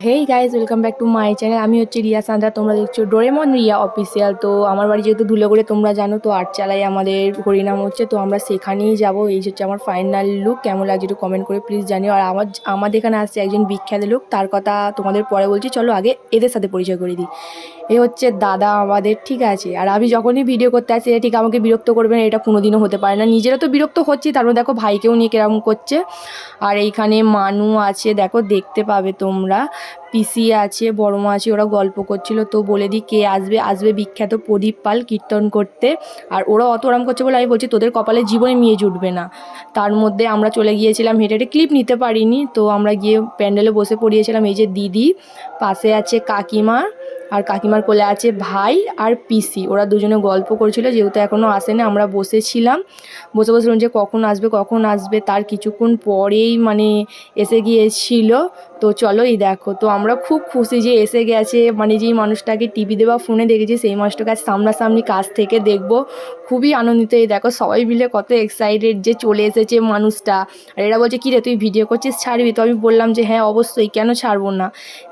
Hey guys, welcome back to my channel. আমি হচ্ছে Riya Sandra, তোমরা দেখছো ডোরেমন রিয়া অফিসিয়াল। তো আমার বাড়ি যেহেতু ধুলেগড়ে তোমরা জানো, তো আটচালায় আমাদের হরিনাম হচ্ছে, তো আমরা সেখানেই যাব। এই হচ্ছে আমার ফাইনাল লুক। কেমন লাগছে একটু কমেন্ট করে প্লিজ জানিও। আর আমাদের এখানে আসছে একজন বিখ্যাত লোক, তার কথা তোমাদের পরে বলছি। চলো আগে এদের সাথে পরিচয় করে দিই। এ হচ্ছে দাদা আমাদের, ঠিক আছে। আর আমি যখনই ভিডিও করতে আসি এটা ঠিক আমাকে বিরক্ত করবে না, এটা কোনোদিনও হতে পারে না। নিজেরা তো বিরক্ত হচ্ছি, তারপর দেখো ভাইকেও নিয়ে কিরকম করছে। আর এইখানে মানু আছে, দেখো দেখতে পাবে তোমরা। পিসি আছে, বড় মা আছে, ওরা গল্প করছিল। তো বলে দিই কে আসবে। আসবে বিখ্যাত প্রদীপ পাল কীর্তন করতে। আর ওরা অত ওরাম করছে বলে আমি বলছি তোদের কপালে জীবনে মেয়ে জুটবে না। তার মধ্যে আমরা চলে গিয়েছিলাম হেঁটে হেঁটে, ক্লিপ নিতে পারিনি। তো আমরা গিয়ে প্যান্ডেলে বসে পড়িয়েছিলাম। এই যে দিদি, পাশে আছে কাকিমা, আর কাকিমার কোলে আছে ভাই আর পিসি। ওরা দুজনে গল্প করছিল, যেহেতু এখনও আসেনি। আমরা বসেছিলাম, বসে বসে যে কখন আসবে কখন আসবে। তার কিছুক্ষণ পরেই মানে এসে গিয়েছিল। তো চলো এই দেখো, তো আমরা খুব খুশি যে এসে গেছে। মানে যেই মানুষটাকে টিভিতে বা ফোনে দেখেছি সেই মানুষটাকে আজ সামনাসামনি কাছ থেকে দেখবো, খুবই আনন্দিত। এই দেখো সবাই মিলে কত এক্সাইটেড যে চলে এসেছে মানুষটা। আর এরা বলছে কী রে তুই ভিডিও করছিস, ছাড়বি? তো আমি বললাম যে হ্যাঁ অবশ্যই, কেন ছাড়বো না।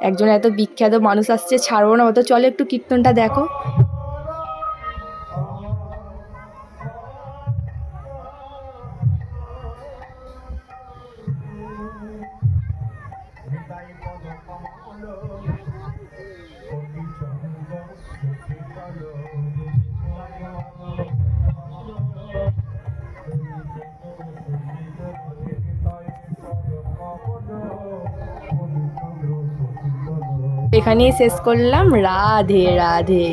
একজন এত বিখ্যাত মানুষ আসছে, ছাড়বো না? তো চলো একটু কীর্তনটা দেখো। এখানেই শেষ করলাম। রাধে রাধে।